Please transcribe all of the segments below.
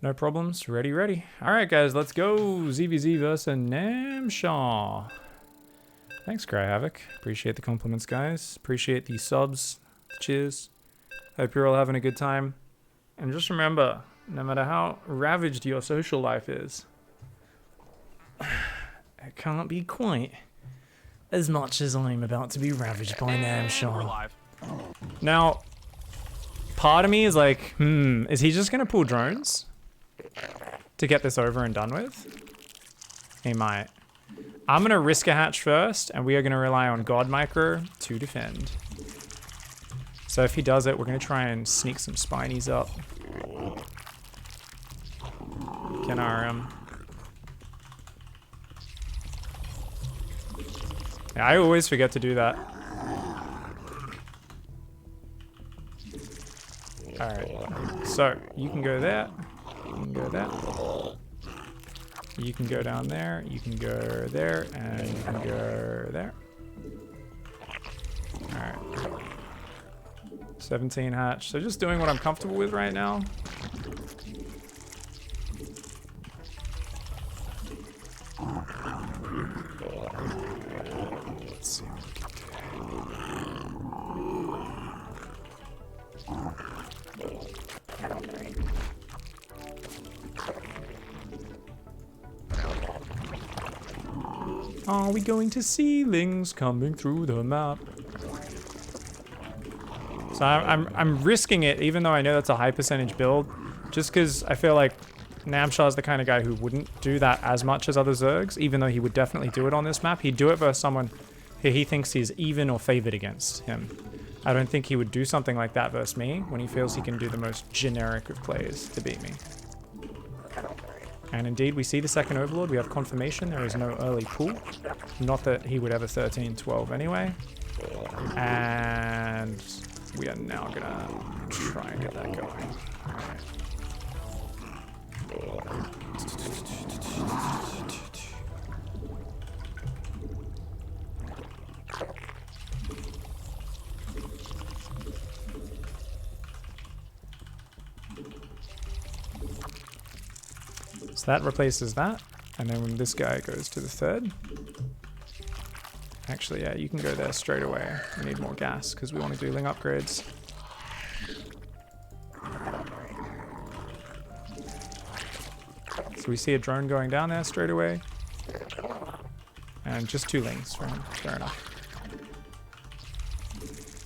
No problems. Ready, ready. All right, guys, let's go. ZVZ versus Namshar. Thanks, Cry Havoc. Appreciate the compliments, guys. Appreciate the subs. Cheers. Hope you're all having a good time. And just remember, no matter how ravaged your social life is, it can't be quite as much as I'm about to be ravaged by Namshar. Now, part of me is like, is he just going to pull drones to get this over and done with? He might. I'm going to risk a hatch first, and we are going to rely on God Micro to defend. So if he does it, we're going to try and sneak some spinies up. Can RM. Yeah, I always forget to do that. Alright, so you can go there. You can go there. You can go down there. You can go there. And you can go there. Alright. 17 hatch. So just doing what I'm comfortable with right now. Let's see what we can do. Are we going to ceilings coming through the map? So I'm risking it, even though I know that's a high percentage build, just because I feel like Namshar's the kind of guy who wouldn't do that as much as other Zergs, even though he would definitely do it on this map. He'd do it versus someone who he thinks he's even or favored against him. I don't think he would do something like that versus me when he feels he can do the most generic of plays to beat me. And indeed, we see the second Overlord. We have confirmation. There is no early pull. Not that he would ever 13-12 anyway. And we are now gonna try and get that going. Alright. So that replaces that. And then when this guy goes to the third. Actually, yeah, you can go there straight away. We need more gas because we want to do ling upgrades. So we see a drone going down there straight away. And just 2 lings for him. Fair enough.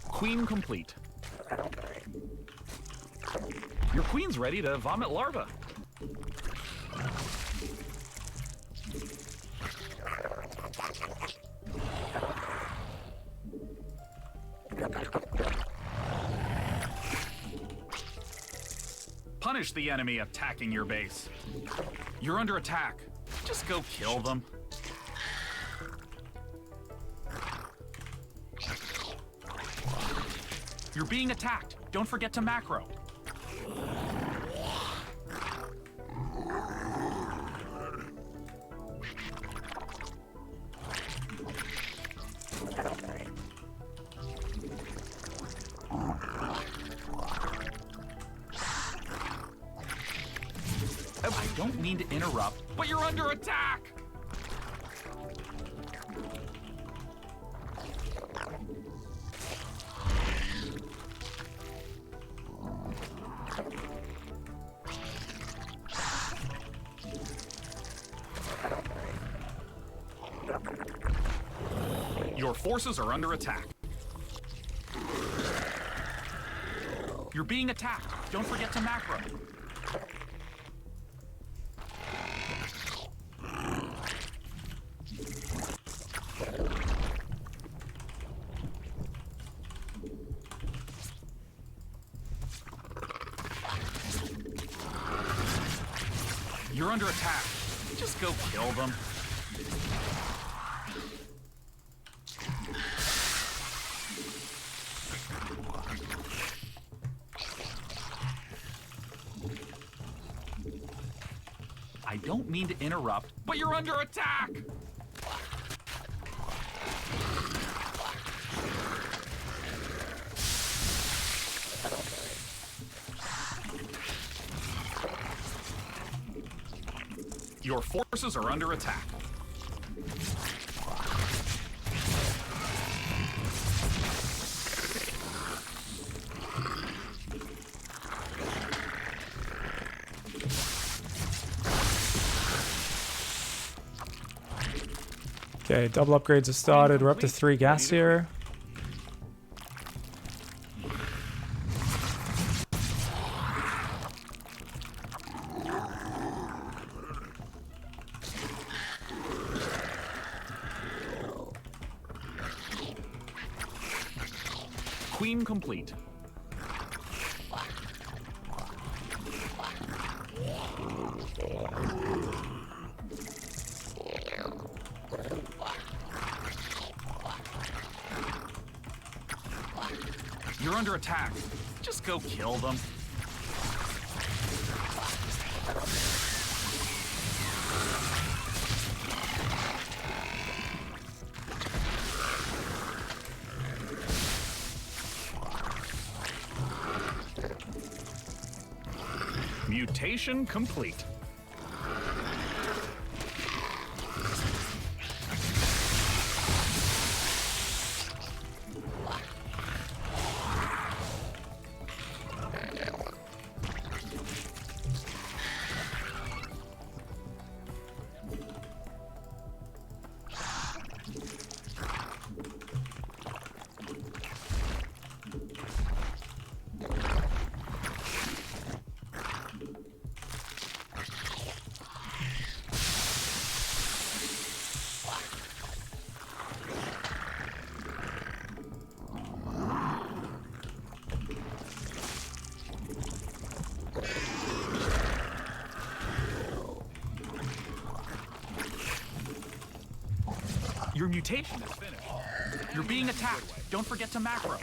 Queen complete. Your queen's ready to vomit larva. Punish the enemy attacking your base. You're under attack. Just go kill them. You're being attacked. Don't forget to macro. I don't mean to interrupt, but you're under attack! Your forces are under attack. You're being attacked. Don't forget to macro. You're under attack. Just go kill them. I don't mean to interrupt, but you're under attack! Your forces are under attack. Okay, double upgrades have started. We're up to 3 gas here. Queen complete. You're under attack. Just go kill them. Mutation complete. Your mutation is finished. You're being attacked. Don't forget to macro.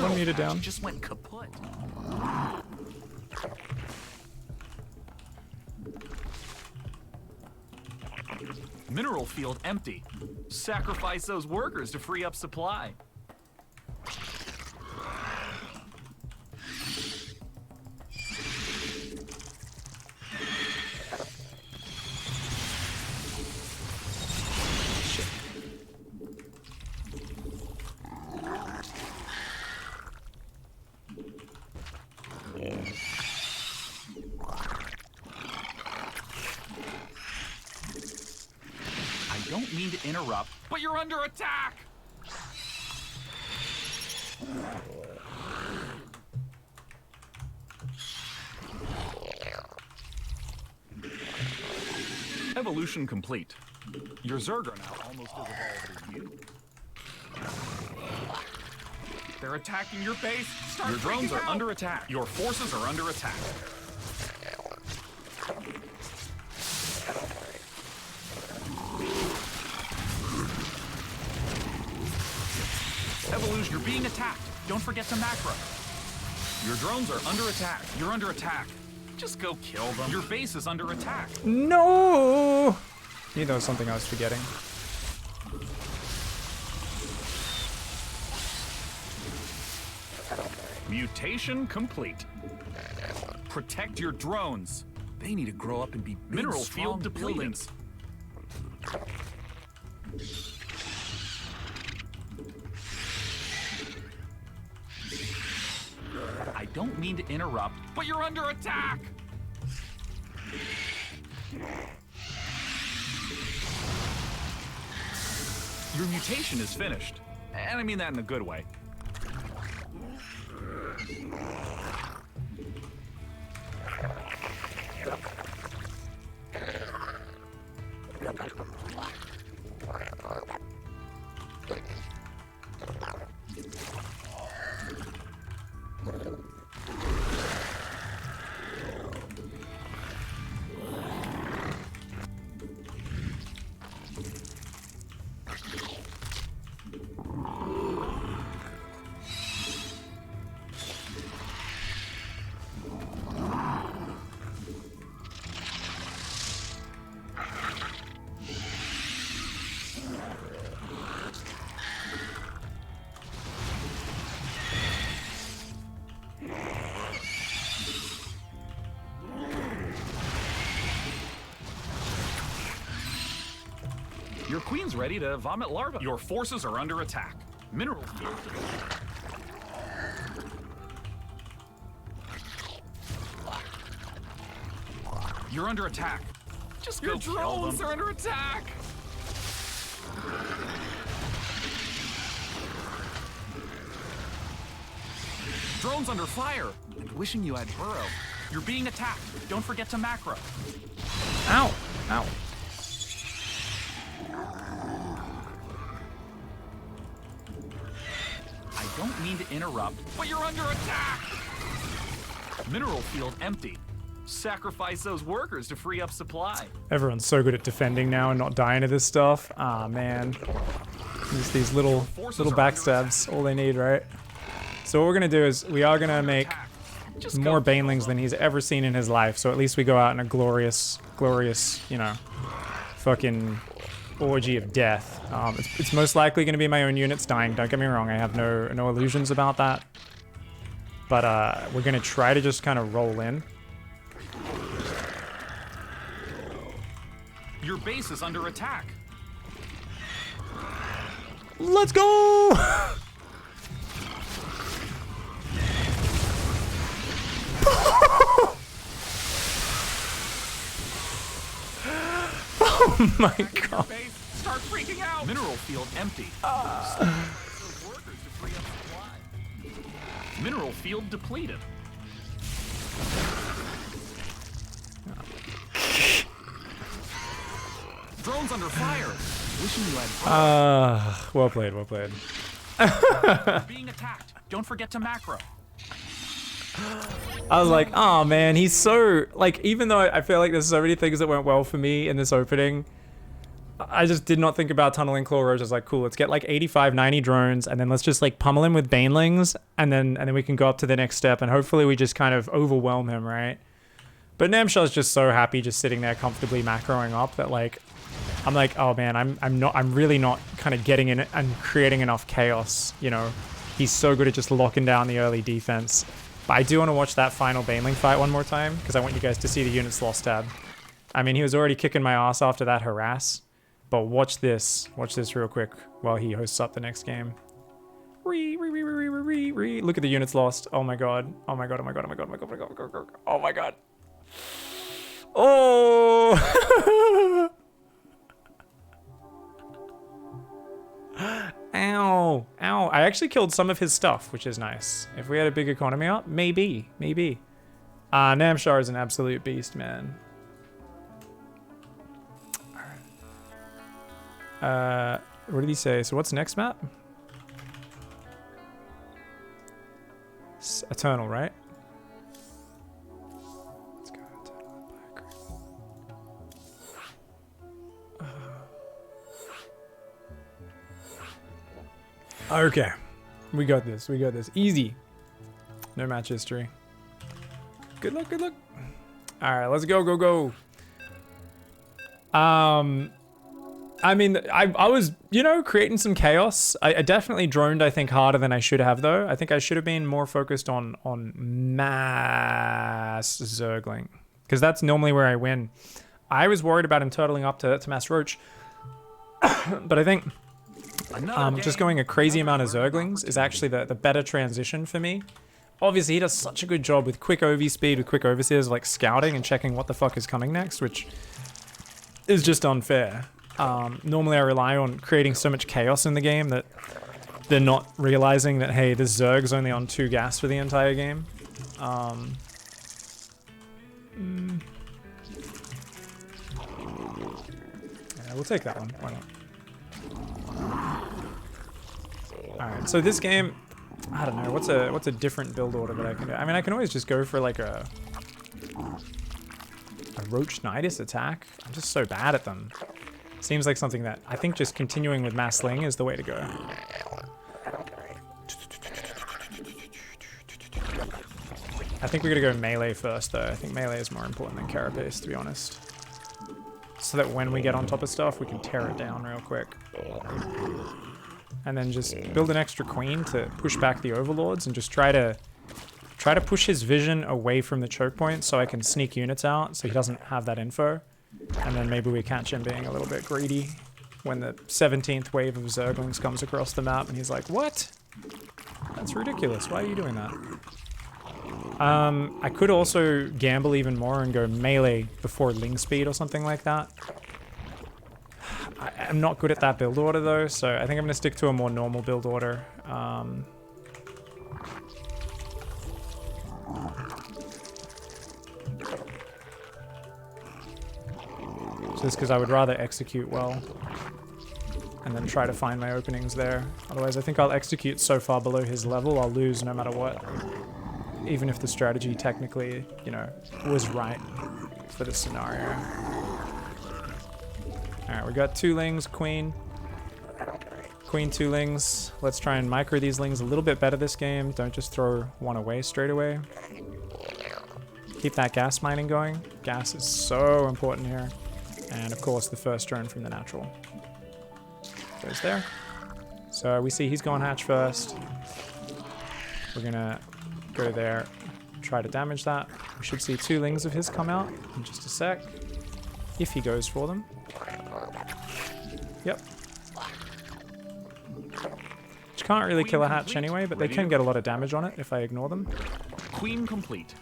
One muted down. Just went kaput. Mineral field empty. Sacrifice those workers to free up supply. I don't mean to interrupt, but you're under attack! Evolution complete. Your Zerg are now almost as evolved as you. They're attacking your base. Start your drones are under attack. Your forces are under attack. being attacked. Don't forget to macro. Your drones are under attack. You're under attack. Just go kill them. Your base is under attack. No! Knew there was something I was forgetting. Mutation complete. Protect your drones. They need to grow up and be big, Mineral strong field depleted. buildings. I don't mean to interrupt, but you're under attack! Your mutation is finished. And I mean that in a good way. Your queen's ready to vomit larvae. Your forces are under attack. Mineral field. You're under attack. Just go kill them. Your drones are under attack. Drones under fire. And wishing you had burrow. You're being attacked. Don't forget to macro. Ow! Ow. I don't mean to interrupt, but you're under attack! Mineral field empty. Sacrifice those workers to free up supply. Everyone's so good at defending now and not dying to this stuff. Ah, man. These little backstabs, all they need, right? So what we're gonna do is we are gonna make more banelings than he's ever seen in his life. So at least we go out in a glorious, you know, fucking orgy of death. It's most likely gonna be my own units dying. Don't get me wrong. I have no illusions about that. But we're gonna try to just kind of roll in. Your base is under attack. Let's go! Oh my god. Start freaking out. Mineral field empty. Mineral field depleted. Drones under fire. Wishing you had. Well played, well played. Being attacked. Don't forget to macro. I was like, oh man, he's so, like, even though I feel like there's so many things that went well for me in this opening, I just did not think about tunneling Claw Roach. I was like, cool, let's get like 85, 90 drones, and then let's just like pummel him with banelings, and then we can go up to the next step, and hopefully we just kind of overwhelm him, right? But Namshar's just so happy just sitting there comfortably macroing up that like, I'm like, oh man, I'm really not kind of getting in it and creating enough chaos, you know? He's so good at just locking down the early defense. But I do want to watch that final Baneling fight one more time, because I want you guys to see the units lost tab. I mean, he was already kicking my ass after that harass, but watch this real quick while he hosts up the next game. Look at the units lost. Oh my god. Oh my god, oh my god, oh my god, oh my god, oh my god, oh my god, oh my god. Oh! Ow. Ow. I actually killed some of his stuff, which is nice. If we had a big economy up, maybe. Maybe. Namshar is an absolute beast, man. Alright. What did he say? So what's next map? Eternal, right? Let's go Eternal Black. Okay. We got this. We got this. Easy. No match history. Good luck. Good luck. All right, let's go. Go, go. I mean, I was, you know, creating some chaos. I definitely droned, I think, harder than I should have, though. I think I should have been more focused on mass Zergling, because that's normally where I win. I was worried about him turtling up to mass Roach, but I think just going a crazy amount of Zerglings is actually the better transition for me. Obviously, he does such a good job with quick OV speed, with quick overseers, like scouting and checking what the fuck is coming next, which is just unfair. Normally I rely on creating so much chaos in the game that they're not realizing that, hey, this Zerg's only on 2 gas for the entire game. Yeah, we'll take that one. Why not? Alright, so this game, I don't know, what's a different build order that I can do? I mean, I can always just go for like a Roach Nidus attack. I'm just so bad at them. Seems like something that I think just continuing with Mass Sling is the way to go. I think we're gonna go melee first, though. I think melee is more important than carapace, to be honest. So that when we get on top of stuff, we can tear it down real quick. And then just build an extra queen to push back the overlords and just try to push his vision away from the choke point so I can sneak units out so he doesn't have that info. And then maybe we catch him being a little bit greedy when the 17th wave of Zerglings comes across the map and he's like, what? That's ridiculous. Why are you doing that? I could also gamble even more and go melee before Ling Speed or something like that. I'm not good at that build order though, so I think I'm going to stick to a more normal build order. Just because I would rather execute well and then try to find my openings there. Otherwise, I think I'll execute so far below his level, I'll lose no matter what. Even if the strategy technically, you know, was right for the scenario. Alright, we got 2 Lings, Queen. Queen, 2 Lings. Let's try and micro these Lings a little bit better this game. Don't just throw one away straight away. Keep that gas mining going. Gas is so important here. And of course, the first drone from the natural goes there. So we see he's gone hatch first. We're gonna go there, try to damage that. We should see 2 Lings of his come out in just a sec, if he goes for them. Yep. Which can't really kill a hatch anyway, but they can get a lot of damage on it if I ignore them. Queen complete.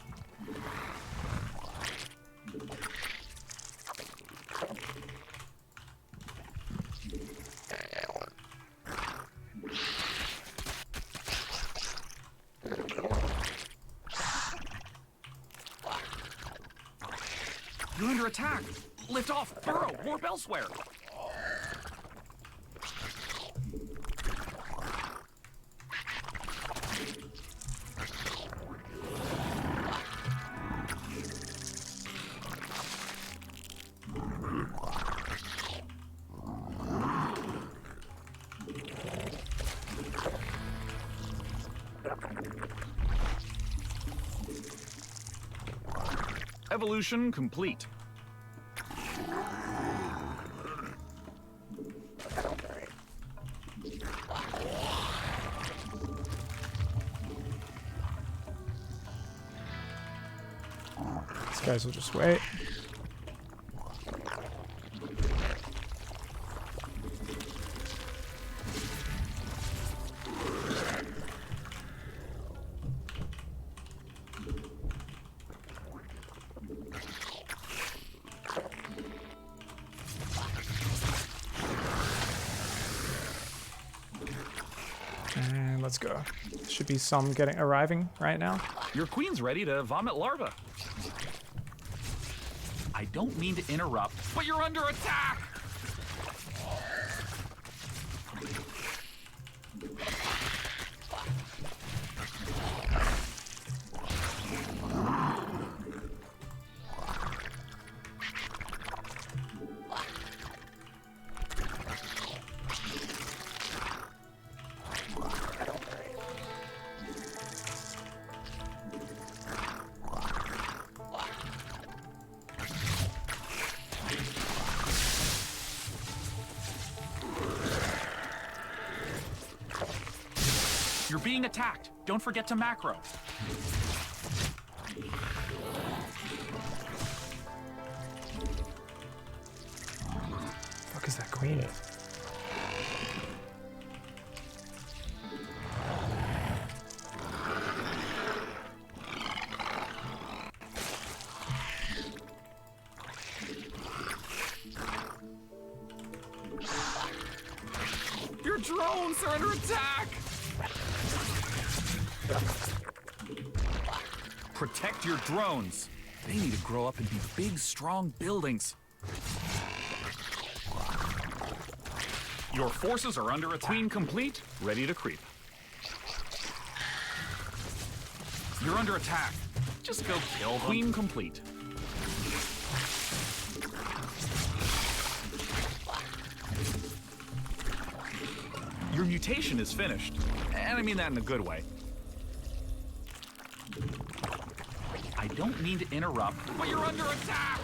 You're under attack. Lift off. Burrow. Warp elsewhere. Evolution complete. These guys will just wait. And let's go. Should be some arriving right now. Your queen's ready to vomit larva. I don't mean to interrupt, but you're under attack! You're being attacked. Don't forget to macro. Fuck is that queen? Your drones are under attack! Protect your drones. They need to grow up and be big, strong buildings. Your forces are under attack. Queen complete, ready to creep. You're under attack. Just go kill them. Queen complete. Your mutation is finished. And I mean that in a good way. I don't mean to interrupt, but you're under attack!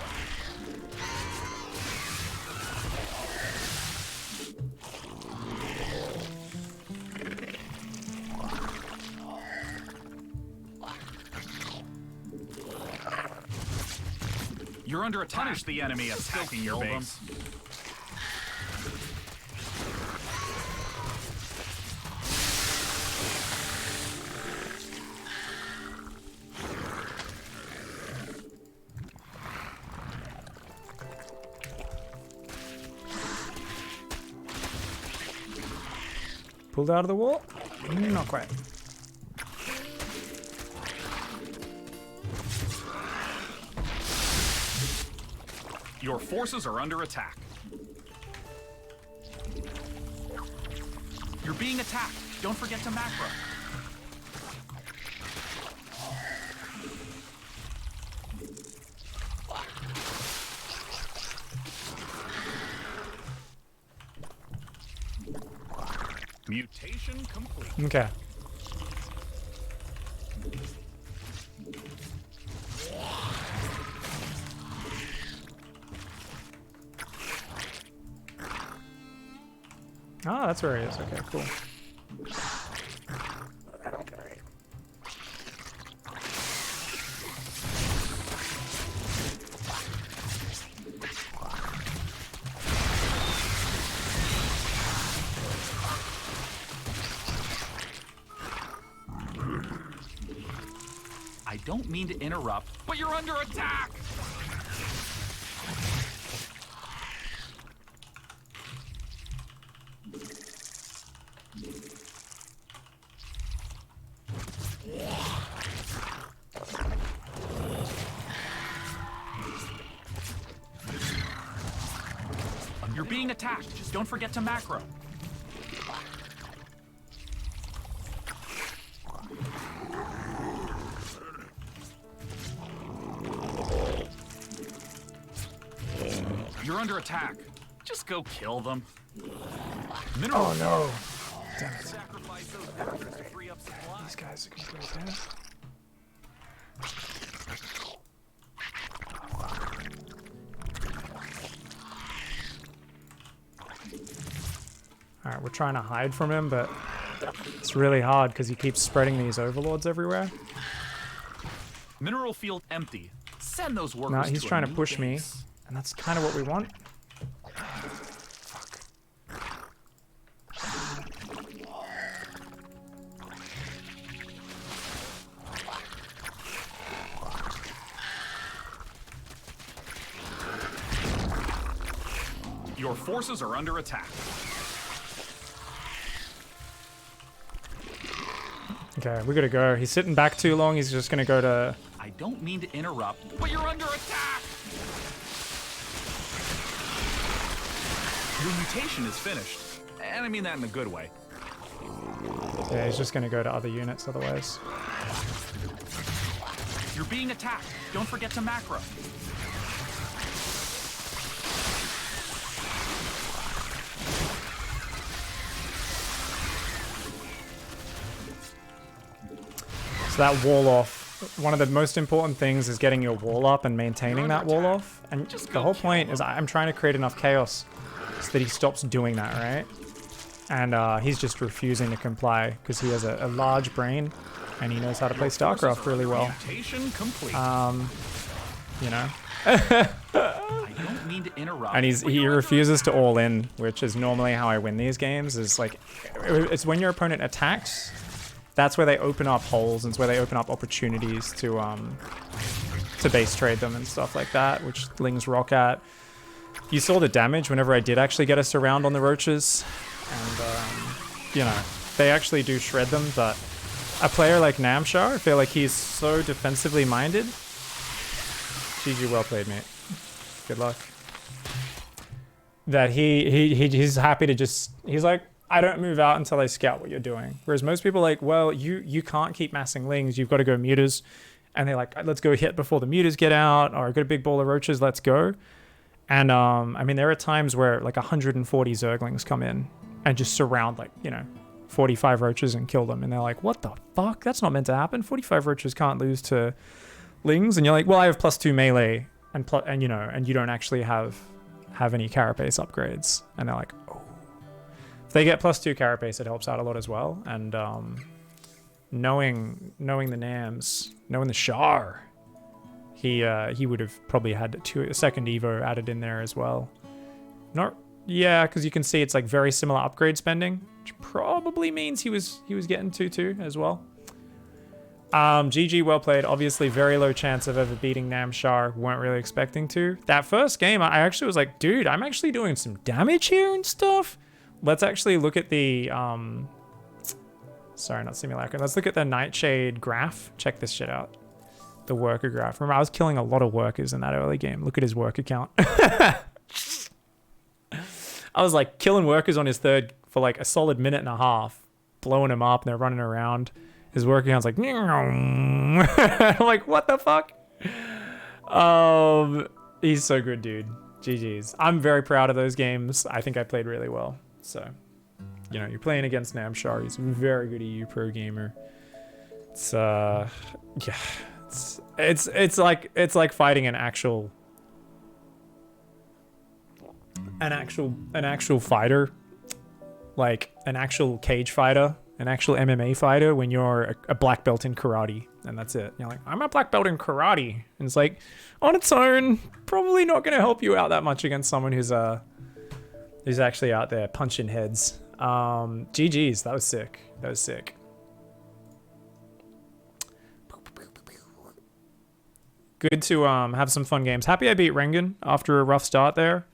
You're under attack. Punish the enemy attacking your base. Pulled out of the wall? Not quite. Your forces are under attack. You're being attacked. Don't forget to macro. Mutation complete. Okay. Ah, that's where he is. Okay, cool. I don't mean to interrupt, but you're under attack! You're being attacked. Just don't forget to macro. You're under attack. Just go kill them. Mineral. Oh no! Damn it. Sacrifice those workers to free up supplies. These guys are gonna go there. Alright, we're trying to hide from him, but it's really hard because he keeps spreading these overlords everywhere. Mineral field empty. Send those workers. No, he's trying to a new push me, base. and that's kind of what we want. Your forces are under attack. Okay, we gotta go. He's sitting back too long. He's just gonna go to... I don't mean to interrupt, but you're under attack! Your mutation is finished. And I mean that in a good way. Yeah, he's just gonna go to other units otherwise. You're being attacked. Don't forget to macro. So that wall off, one of the most important things is getting your wall up and maintaining that wall off. And the whole point is I'm trying to create enough chaos so that he stops doing that, right? And he's just refusing to comply because he has a large brain and he knows how to play StarCraft really well. Complete. You know? I don't mean to interrupt. And he refuses to all in, which is normally how I win these games. Is like, it's when your opponent attacks, that's where they open up holes and it's where they open up opportunities to base trade them and stuff like that, which Lings rock at. You saw the damage whenever I did actually get us around on the roaches, and you know, they actually do shred them. But a player like Namshar, I feel like he's so defensively minded. GG, well played, mate. Good luck. That he's happy to just, he's like, I don't move out until I scout what you're doing. Whereas most people are like, well, you can't keep massing Lings, you've got to go mutas. And they're like, let's go hit before the mutas get out, or I got a big ball of roaches, let's go. And I mean, there are times where like 140 Zerglings come in and just surround like, you know, 45 roaches and kill them. And they're like, what the fuck? That's not meant to happen. 45 roaches can't lose to Lings. And you're like, well, I have +2 melee and you know, and you don't actually have any carapace upgrades. And they're like, oh. If they get +2 carapace, it helps out a lot as well. And knowing the Nams, knowing the Shar, he would have probably had a second Evo added in there as well. Yeah, because you can see it's like very similar upgrade spending, which probably means he was getting 2-2 as well. GG, well played. Obviously, very low chance of ever beating Namshar. Weren't really expecting to. That first game, I actually was like, dude, I'm actually doing some damage here and stuff. Let's actually look at the sorry, not simulacrum. Let's look at the Nightshade graph. Check this shit out. The worker graph. Remember, I was killing a lot of workers in that early game. Look at his worker count. I was like killing workers on his third for like a solid minute and a half, blowing him up and they're running around. His worker count's like, I'm like, what the fuck? He's so good, dude. GG's. I'm very proud of those games. I think I played really well. So, you know, you're playing against Namshar. He's a very good EU pro gamer. It's yeah, it's like fighting an actual fighter, like an actual cage fighter, an actual MMA fighter when you're a black belt in karate, and that's it. You're like, I'm a black belt in karate, and it's like, on its own, probably not going to help you out that much against someone who's actually out there punching heads. GG's, that was sick. That was sick. Good to have some fun games. Happy I beat Rengen after a rough start there.